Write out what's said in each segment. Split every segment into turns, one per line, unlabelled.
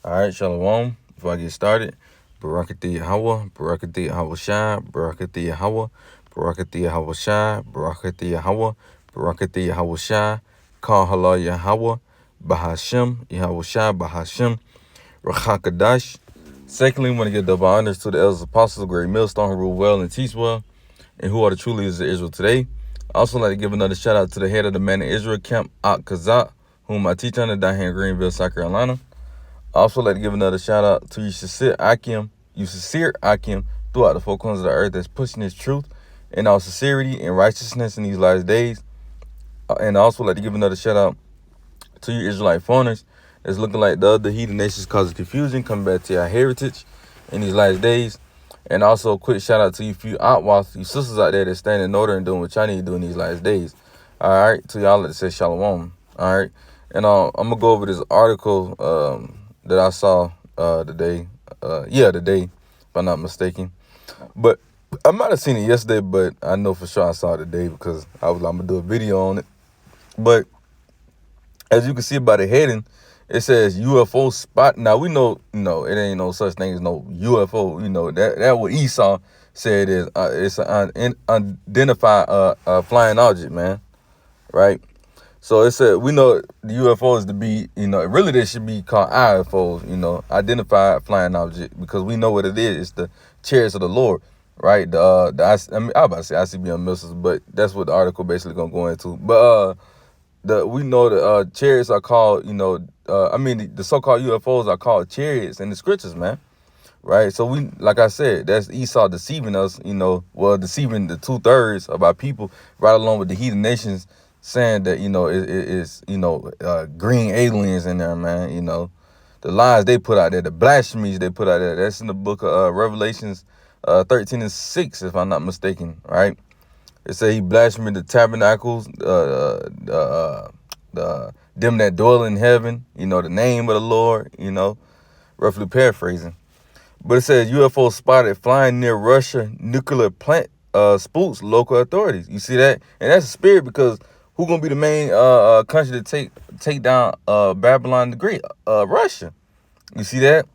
All right, Shalom. Before I get started, Barakati Yahweh, Barakati Yahweh Shai, Barakati Yahweh, Barakati Yahweh Shai, Barakati Yahweh, Barakati Yahweh Shai, Kal Halal Yahweh, Bahashem, Yahweh Shai, Bahashem, Rachakadash. Secondly, we want to give double honors to the elders apostles of Great Millstone who rule well and teach well, and who are the true leaders of Israel today. I also like to give another shout out to the head of the Man of Israel camp, Ak Kazak, whom I teach under down here in Greenville, South Carolina. I also like to give another shout out to you sincere Akim throughout the four corners of the earth that's pushing his truth and our sincerity and righteousness in these last days. And I also like to give another shout out to you Israelite foreigners that's looking like the other heathen nations causing confusion, coming back to our heritage in these last days. And also a quick shout out to you few outwath, you sisters out there that stand in order and doing what y'all need to do in these last days. All right, to y'all that say shalom. All right, and I'm gonna go over this article that I saw today. Today, if I'm not mistaken. But I might have seen it yesterday, but I know for sure I saw it today because I'm gonna do a video on it. But as you can see by the heading, it says UFO spot. Now we know, it ain't no such thing as no UFO. That what Esau said is it's an unidentified flying object, man. Right? So it said we know the UFOs to be, really they should be called IFOs, identified flying object, because we know what it is. It's the chariots of the Lord, right? I was about to say ICBM missiles, but that's what the article basically gonna go into. But we know the chariots are called, the so-called UFOs are called chariots in the scriptures, man. Right? So like I said, that's Esau deceiving us, deceiving the 2/3 of our people, right along with the heathen nations, saying that, it's green aliens in there, man. The lies they put out there, the blasphemies they put out there, that's in the book of Revelations 13:6, if I'm not mistaken, right? It say he blasphemed the tabernacles, them that dwell in heaven, the name of the Lord, roughly paraphrasing. But it says UFO spotted flying near Russia nuclear plant, spooks local authorities. You see that? And that's a spirit, because who gonna be the main country to take down Babylon the Great? Russia. You see that?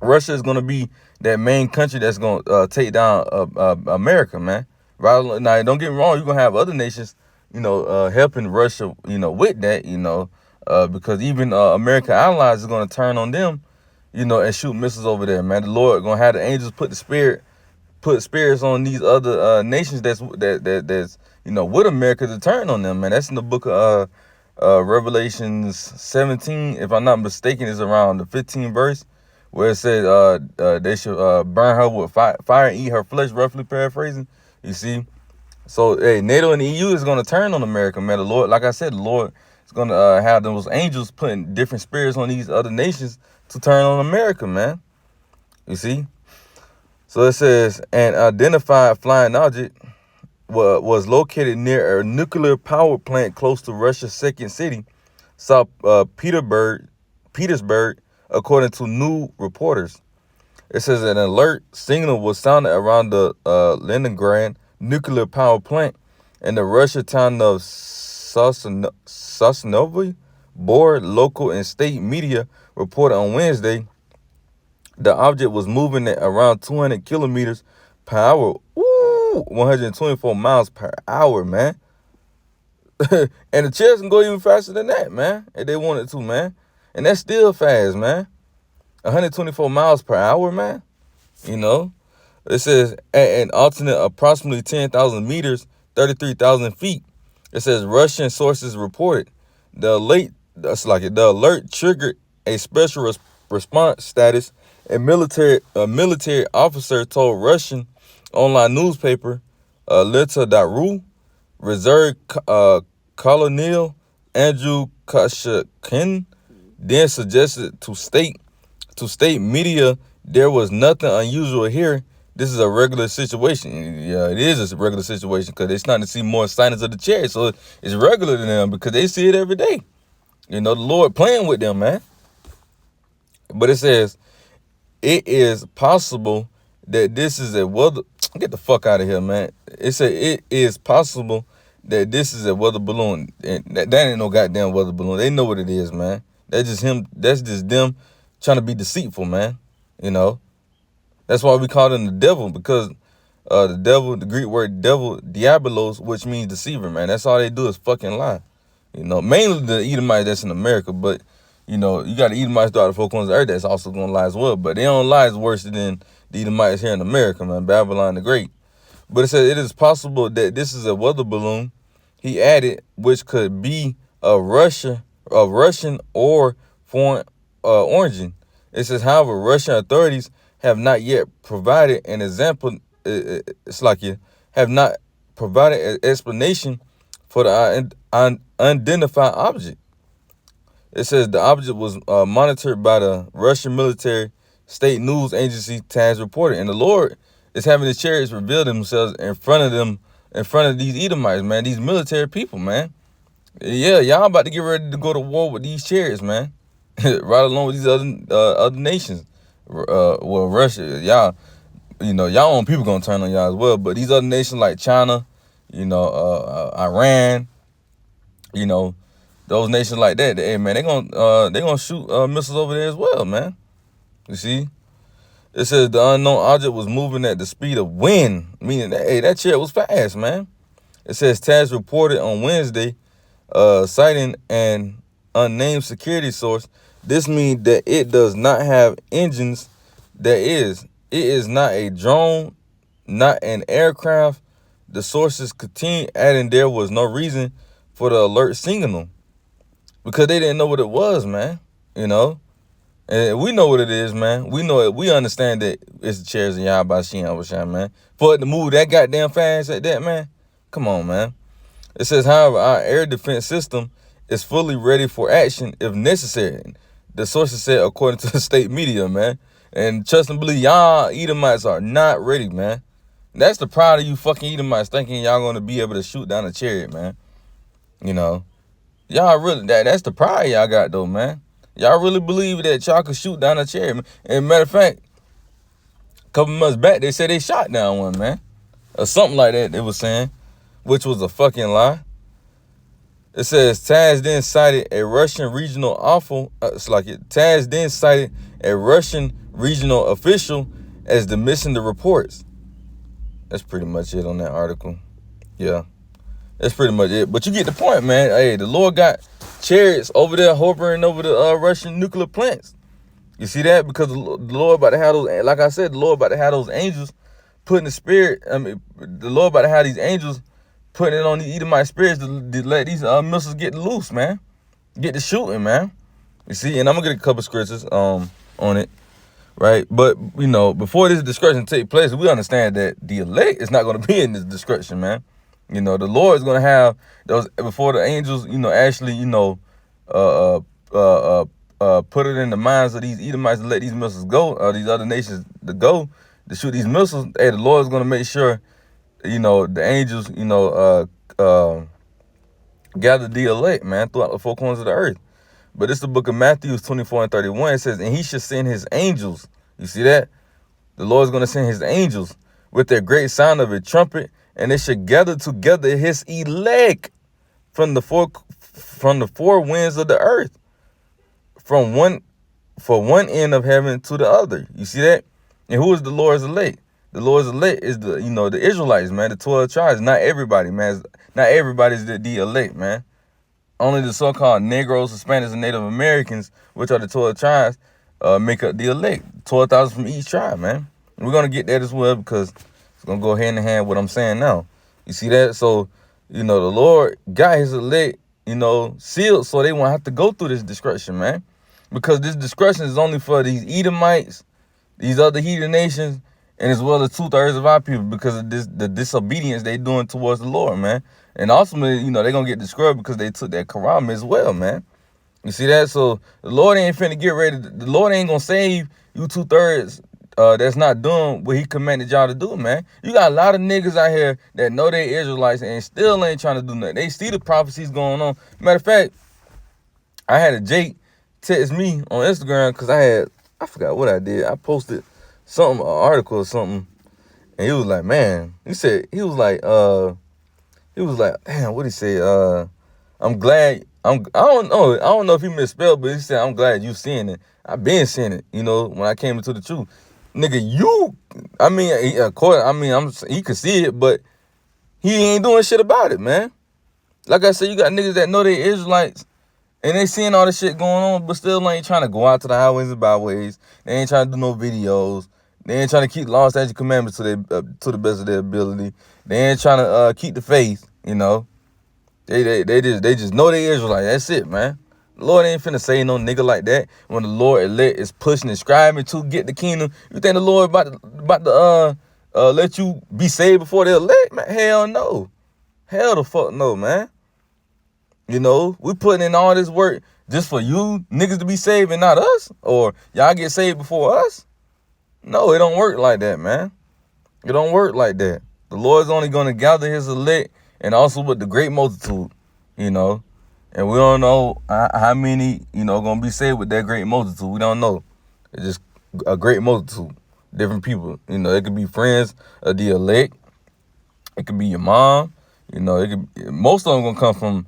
Russia is gonna be that main country that's gonna take down America, man. Right now, don't get me wrong. You're gonna have other nations, helping Russia, with that, because even American allies is gonna turn on them, and shoot missiles over there, man. The Lord gonna have the angels put spirits on these other nations that's with America to turn on them, man. That's in the book of Revelations 17, if I'm not mistaken, is around the 15th verse, where it says they should burn her with fire and eat her flesh, roughly paraphrasing. You see? So, hey, NATO and the EU is gonna turn on America, man. The Lord, like I said, the Lord is gonna have those angels putting different spirits on these other nations to turn on America, man. You see? So it says an identified flying object was located near a nuclear power plant close to Russia's second city, South Petersburg, according to new reporters. It says an alert signal was sounded around the Leningrad nuclear power plant in the Russian town of Sosnovoy Bor. Local and state media reported on Wednesday the object was moving at around 200 kilometers per hour. 124 miles per hour, man. And the chairs can go even faster than that, man, if they wanted to, man. And that's still fast, man. 124 miles per hour, man. It says at an alternate approximately 10,000 meters, 33,000 feet. It says Russian sources reported the alert triggered a special response status. A military officer told Russian online newspaper Leta.ru Reserve Colonel Andrew Kashkin then suggested to state media there was nothing unusual here. This is a regular situation. Yeah, it is a regular situation, because they're starting to see more sightings of the chariot. So it's regular to them because they see it every day. The Lord playing with them, man. But it says it is possible that this is a weather. Get the fuck out of here, man. It said it is possible that this is a weather balloon. And that ain't no goddamn weather balloon. They know what it is, man. That's just him. That's just them trying to be deceitful, man. You know, that's why we call them the devil, because the devil, the Greek word devil, diabolos, which means deceiver, man. That's all they do is fucking lie. You know, mainly the Edomites that's in America, but you know, you got the Edomites throughout the four corners of the earth that's also gonna lie as well. But they don't lie as worse than the Edomites here in America, man. Babylon the Great. But it says it is possible that this is a weather balloon, he added, which could be a Russian or foreign origin. It says, however, Russian authorities have not yet provided an example. It's like you have not provided an explanation for the unidentified object. It says the object was monitored by the Russian military state news agency TASS reported, and the Lord is having the chariots reveal themselves in front of them, in front of these Edomites, man, these military people, man. Yeah, y'all about to get ready to go to war with these chariots, man. Right along with these other nations. Well, Russia, y'all, you know, y'all own people gonna turn on y'all as well. But these other nations like China, you know, Iran, you know, those nations like that, hey man, they gonna shoot missiles over there as well, man. You see, it says the unknown object was moving at the speed of wind, meaning that, hey, that chariot was fast, man. It says TASS reported on Wednesday, citing an unnamed security source. This means that it does not have engines. It is not a drone, not an aircraft. The sources continue adding there was no reason for the alert signal because they didn't know what it was, man. You know, and we know what it is, man. We know it. We understand that it's the chairs and y'all by Sheen, man. For it to move that goddamn fast like that, man. Come on, man. It says, however, our air defense system is fully ready for action if necessary. The sources said, according to the state media, man. And trust and believe, y'all Edomites are not ready, man. That's the pride of you fucking Edomites, thinking y'all gonna be able to shoot down a chariot, man. You know, y'all really, that's the pride y'all got though, man. Y'all really believe that y'all could shoot down a chariot, man. And matter of fact, a couple months back, they said they shot down one, man. Or something like that they was saying, which was a fucking lie. It says TASS then cited a Russian regional TASS then cited a Russian regional official as dismissing the reports. That's pretty much it on that article. Yeah, that's pretty much it. But you get the point, man. Hey, the Lord got chariots over there hovering over the Russian nuclear plants. You see that? Because the Lord about to have those, like I said, the Lord about to have those angels putting the spirit. I mean, the Lord about to have these angels putting it on the Edomite spirits to let these missiles get loose, man. Get to shooting, man. You see, and I'm gonna get a couple scriptures on it, right? But you know, before this destruction take place, we understand that the elect is not gonna be in this destruction, man. You know, the Lord is gonna have those before the angels, you know, actually, you know, put it in the minds of these Edomites to let these missiles go, or these other nations to go to shoot these missiles. Hey, the Lord is gonna make sure, you know, the angels, you know, gather the elect, man, throughout the four corners of the earth. But it's the book of Matthew 24 and 31. It says, and he should send his angels. You see that? The Lord's going to send his angels with their great sound of a trumpet, and they should gather together his elect from the four winds of the earth, from one end of heaven to the other. You see that? And who is the Lord's elect? The Lord's elect is the Israelites, man, the 12 tribes. Not everybody, man. Not everybody's the elect, man. Only the so-called Negroes, Hispanics, and Native Americans, which are the 12 tribes, make up the elect. 12,000 from each tribe, man. And we're going to get that as well because it's going to go hand in hand with what I'm saying now. You see that? So, you know, the Lord got his elect, you know, sealed so they won't have to go through this destruction, man. Because this destruction is only for these Edomites, these other heathen nations, and as well as 2/3 of our people because of the disobedience they doing towards the Lord, man. And ultimately, you know, they're going to get destroyed because they took that Quran as well, man. You see that? So the Lord ain't finna get ready. The Lord ain't going to save you 2/3 that's not doing what he commanded y'all to do, man. You got a lot of niggas out here that know they Israelites and still ain't trying to do nothing. They see the prophecies going on. Matter of fact, I had a Jake text me on Instagram because I forgot what I did. I posted something, an article or something, and he was like, man, he was like, damn, what he say? I don't know if he misspelled, but he said, I'm glad you seeing it. I been seeing it, when I came into the truth. Nigga, of course, he could see it, but he ain't doing shit about it, man. Like I said, you got niggas that know they Israelites, and they seeing all this shit going on, but still ain't trying to go out to the highways and byways. They ain't trying to do no videos. They ain't trying to keep law, statute, commandments to the best of their ability. They ain't trying to keep the faith, They just know they Israelite. That's it, man. The Lord ain't finna say no nigga like that. When the Lord elect is pushing and striving to get the kingdom, you think the Lord about to let you be saved before the elect? Man, hell no. Hell the fuck no, man. We putting in all this work just for you niggas to be saved and not us? Or y'all get saved before us? No, it don't work like that, man. It don't work like that. The Lord's only going to gather his elect and also with the great multitude, And we don't know how many, going to be saved with that great multitude. We don't know. It's just a great multitude. Different people. It could be friends of the elect. It could be your mom. Most of them going to come from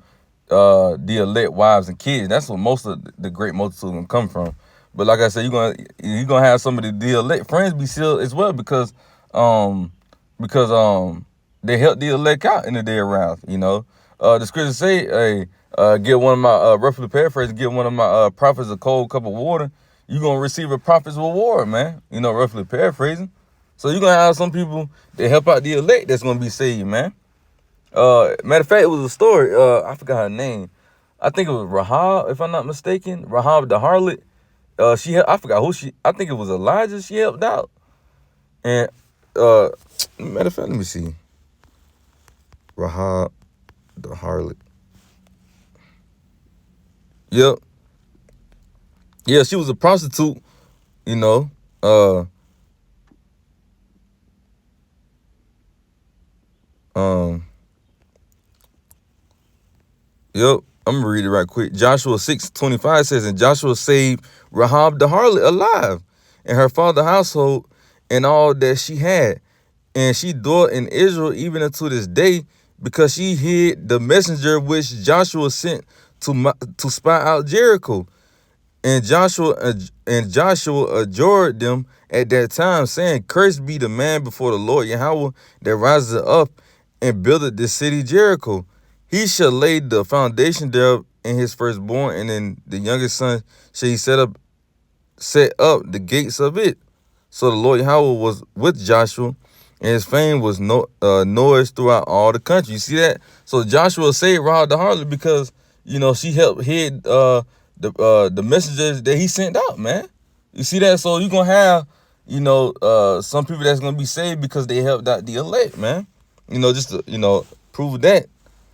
the elect wives and kids. That's what most of the great multitude going to come from. But like I said, you're gonna have some of the elect friends be sealed as well because they help the elect out in the day around. The scriptures say, hey, get one of my roughly paraphrase, get one of my prophets a cold cup of water, you're gonna receive a prophet's reward, man. Roughly paraphrasing. So you're gonna have some people that help out the elect that's gonna be saved, man. Matter of fact, it was a story. I forgot her name. I think it was Rahab, if I'm not mistaken. Rahab the harlot. I forgot who I think it was Elijah she helped out. And, matter of fact, let me see. Rahab the harlot. Yep. Yeah, she was a prostitute, Yep. I'm gonna read it right quick. Joshua 6:25 says, and Joshua saved Rahab the harlot alive, and her father's household, and all that she had. And she dwelt in Israel even unto this day, because she hid the messenger which Joshua sent to spy out Jericho. And Joshua adjured them at that time, saying, cursed be the man before the Lord Yahweh that rises up and buildeth this city Jericho. He shall lay the foundation thereof in his firstborn, and in the youngest son shall he set up the gates of it. So the Lord Yahweh was with Joshua, and his fame was noised throughout all the country. You see that? So Joshua saved Rahab the harlot because, she helped hid the messengers that he sent out, man. You see that? So you're going to have, some people that's going to be saved because they helped out the elect, man. Just to, prove that.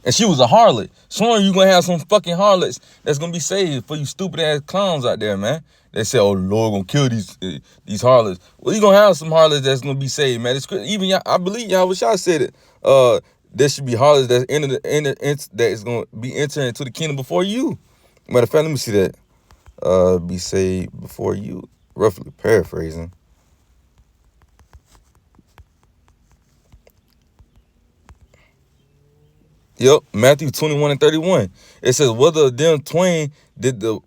And she was a harlot. Showing you going to have some fucking harlots that's going to be saved for you stupid ass clowns out there, man. They say, oh, the Lord going to kill these harlots. Well, you're going to have some harlots that's going to be saved, man. Even I believe Yahweh Shai said it. There should be harlots that is going to be entering into the kingdom before you. Matter of fact, let me see that. Be saved before you. Roughly paraphrasing. Yep, Matthew 21:31. It says, whether of them twain did the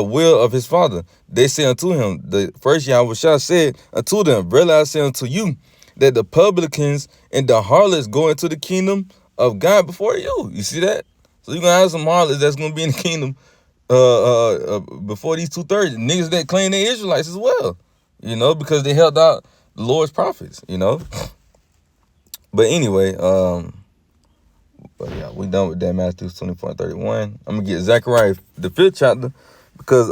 will of his father. They say unto him, the first Yahweh Shai said unto them, verily I say unto you, that the publicans and the harlots go into the kingdom of God before you. You see that? So you're going to have some harlots that's going to be in the kingdom before these 2/3. Niggas that claim they Israelites as well. Because they helped out the Lord's prophets, But anyway, but yeah, we done with that. Matthew 24:31. I'm gonna get Zechariah the 5th chapter because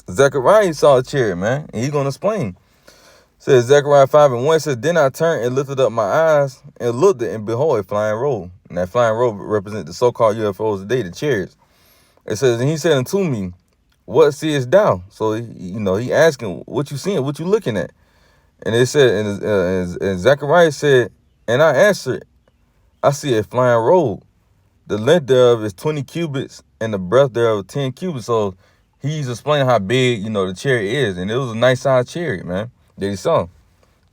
Zechariah saw a chariot, man, and he's gonna explain. Says Zechariah 5:1 says, then I turned and lifted up my eyes and looked at, and behold, a flying roll. And that flying roll represents the so-called UFOs today, the chariots. It says, and he said unto me, what seest thou? So he asking, what you seeing, what you looking at? And it said, and Zechariah said, and I answered, I see a flying roll. The length thereof is 20 cubits, and the breadth thereof 10 cubits. So he's explaining how big, the chariot is. And it was a nice sized chariot, man, that he saw.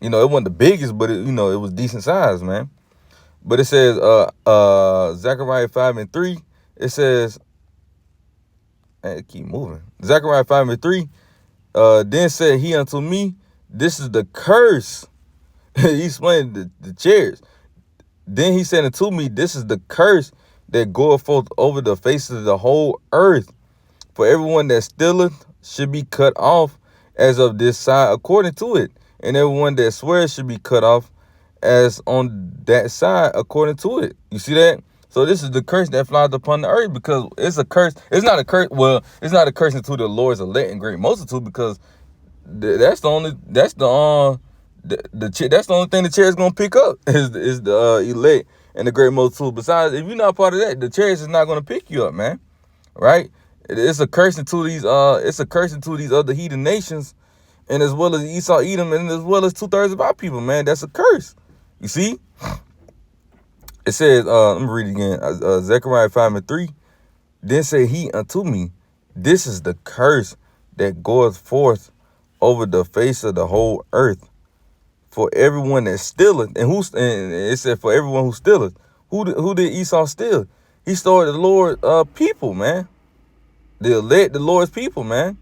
It wasn't the biggest, but it was decent size, man. But it says, Zechariah 5:3, it says, Keep moving. Zechariah 5:3. Then said he unto me, this is the curse. He explained the chairs. Then he said unto me, this is the curse that goeth forth over the face of the whole earth. For everyone that stealeth should be cut off as of this side according to it. And everyone that swears should be cut off as on that side according to it. You see that? So this is the curse that flies upon the earth, because it's a curse. It's not a curse. Well, it's not a curse unto the Lord's elect and great multitude, because that's the only thing the chair is gonna pick up is the elect and the great multitude. Besides, if you're not part of that, the chairs is not gonna pick you up, man. Right? It's a curse into these other heathen nations, and as well as Esau, Edom, and as well as 2/3 of our people, man. That's a curse. You see? It says, let me read it again. Zechariah 5:3. Then said he unto me, this is the curse that goeth forth over the face of the whole earth. For everyone that stealeth, and it said for everyone who stealeth. Who did Esau steal? He stole the Lord's people, man. The elect, the Lord's people, man.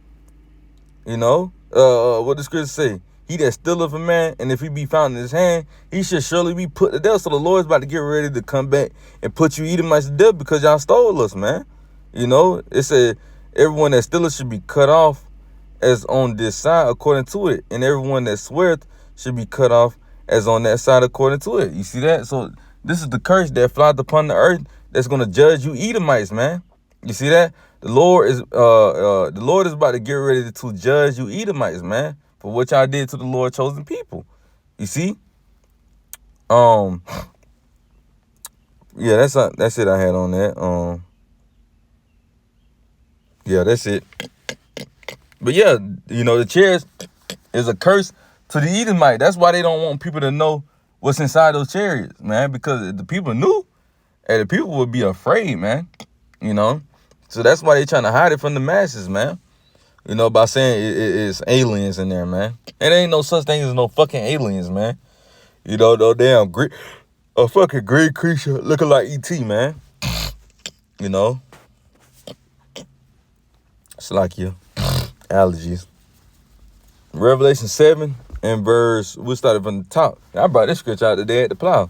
You know, what the scripture say? He that stealeth a man, and if he be found in his hand, he should surely be put to death. So the Lord's about to get ready to come back and put you Edomites to death because y'all stole us, man. You know, it said everyone that stealeth should be cut off as on this side according to it, and everyone that sweareth should be cut off as on that side according to it. You see that? So this is the curse that flies upon the earth that's going to judge you Edomites, man. You see that? The Lord is about to get ready to judge you Edomites, man, for what y'all did to the Lord chosen people. You see? Yeah, that's it I had on that. Yeah, that's it. But yeah, you know, the chairs is a curse to the Edomite. That's why they don't want people to know what's inside those chariots, man, because if the people knew, and the people would be afraid, man, you know. So that's why they trying to hide it from the masses, man. You know, by saying it's aliens in there, man. And there ain't no such thing as no fucking aliens, man. You know, no damn a fucking green creature looking like E.T., man. You know. It's like your allergies. Revelation 7 and verse, we started from the top. I brought this scripture out today at the plow,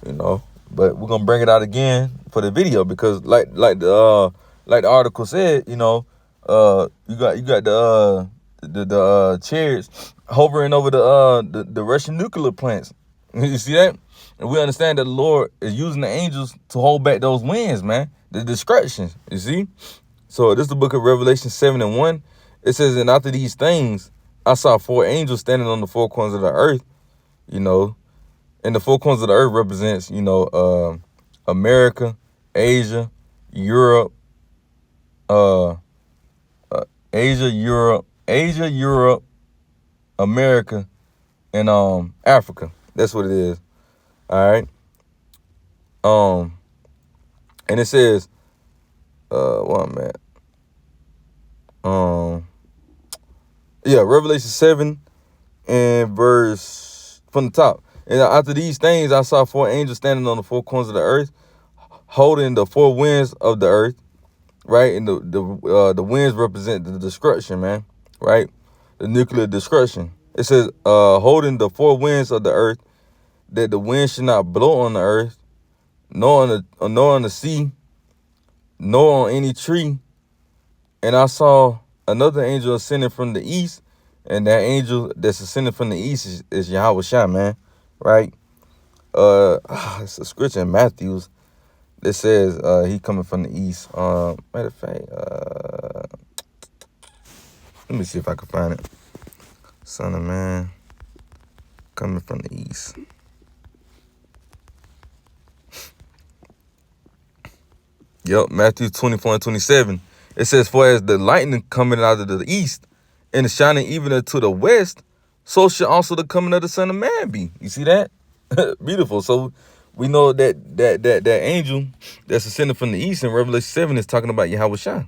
you know. But we're gonna bring it out again for the video because like the article said, you know, you got the chariots hovering over the Russian nuclear plants. You see that? And we understand that the Lord is using the angels to hold back those winds, man. The destruction. You see? So this is the book of Revelation 7:1. It says, and after these things, I saw 4 angels standing on the 4 corners of the earth, you know, and the 4 corners of the earth represents, you know, America, Asia, Europe, Asia, Europe, America, and Africa. That's what it is. All right. And it says, one minute. Yeah, Revelation 7 and verse from the top. And after these things, I saw 4 angels standing on the 4 corners of the earth, holding the 4 winds of the earth, right? And the winds represent the destruction, man, right? The nuclear destruction. It says, holding the 4 winds of the earth, that the wind should not blow on the earth, nor on the sea, nor on any tree. And I saw another angel ascending from the east, and that angel that's ascending from the east is Yahweh Shai, man, right? It's a scripture in Matthew that says he coming from the east. Matter of fact, let me see if I can find it. Son of man, coming from the east. Yep, Matthew 24:27. It says, for as the lightning coming out of the east and shining even unto the west, so shall also the coming of the Son of Man be. You see that? Beautiful. So we know that angel that's ascending from the east in Revelation 7 is talking about Yahweh Shai.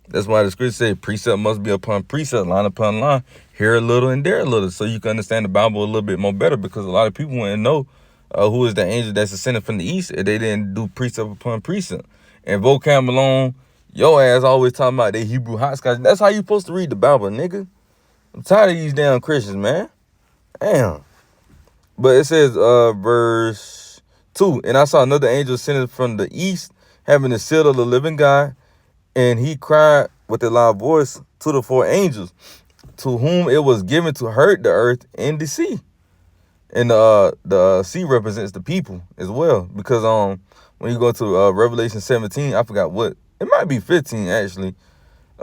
That's why the scripture says precept must be upon precept, line upon line, here a little and there a little, so you can understand the Bible a little bit more better, because a lot of people want to know who is the angel that's ascending from the east if they didn't do precept upon precept. And vocab alone, Your ass always talking about they Hebrew hopscotch. That's how you supposed to read the Bible, nigga. I'm tired of these damn Christians, man. Damn. But it says, verse 2, and I saw another angel ascending from the east, having the seal of the living God, and he cried with a loud voice to the four angels, to whom it was given to hurt the earth and the sea. And the sea represents the people as well, because when you go to Revelation 17, I forgot what, it might be 15 actually.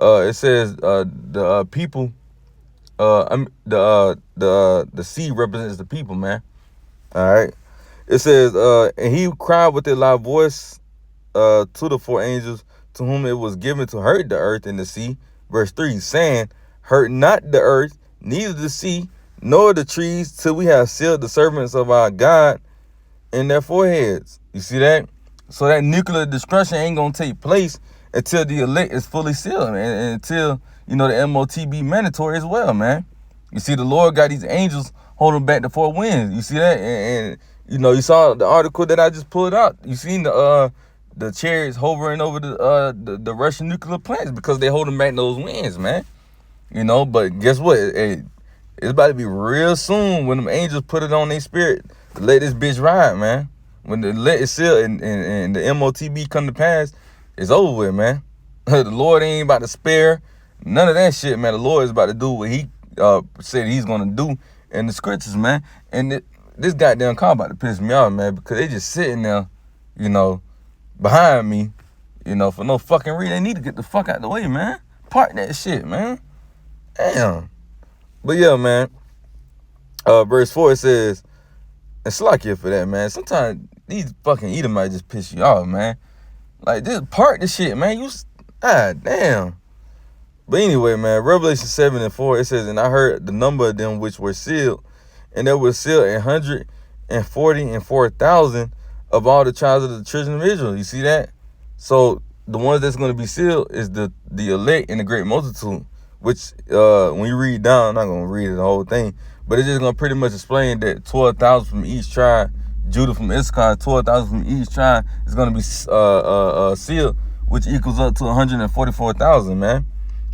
It says the people, the sea represents the people, man. All right. It says, and he cried with a loud voice to the four angels, to whom it was given to hurt the earth and the sea. Verse 3, saying, hurt not the earth, neither the sea, nor the trees, till we have sealed the servants of our God in their foreheads. You see that? So that nuclear destruction ain't going to take place until the elect is fully sealed, and until, the MOT be mandatory as well, man. You see, the Lord got these angels holding back the four winds. You see that? And you saw the article that I just pulled out. You seen the chariots hovering over the Russian nuclear plants because they holding back those winds, man. But guess what? It's about to be real soon when them angels put it on their spirit to let this bitch ride, man. When the let it seal and the MOTB come to pass, it's over with, man. The Lord ain't about to spare none of that shit, man. The Lord is about to do what he said he's going to do in the scriptures, man. And this goddamn car about to piss me off, man, because they just sitting there, behind me, for no fucking reason. They need to get the fuck out the way, man. Park that shit, man. Damn. But yeah, man. Verse 4, it says, and slack you for that, man. Sometimes these fucking Edomites just piss you off, man. Like, just park the shit, man. Damn. But anyway, man, Revelation 7 and 4, it says, and I heard the number of them which were sealed, and there were sealed 144,000 of all the tribes of the children of Israel. You see that? So the ones that's going to be sealed is the elect and the great multitude, which when you read down, I'm not going to read the whole thing, but it's just going to pretty much explain that 12,000 from each tribe, Judah from Issachar, 12,000 from each tribe is going to be sealed, which equals up to 144,000, man.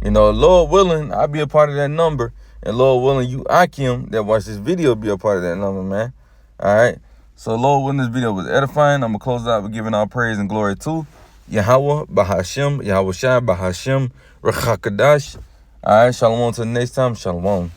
Lord willing, I'll be a part of that number. And Lord willing, you, Akim, that watch this video, be a part of that number, man. All right. So Lord willing, this video was edifying. I'm going to close out with giving all praise and glory to Yahweh, Bahashem, Yahweh Shai, Bahashem, Rachakadash. All right. Shalom till the next time. Shalom.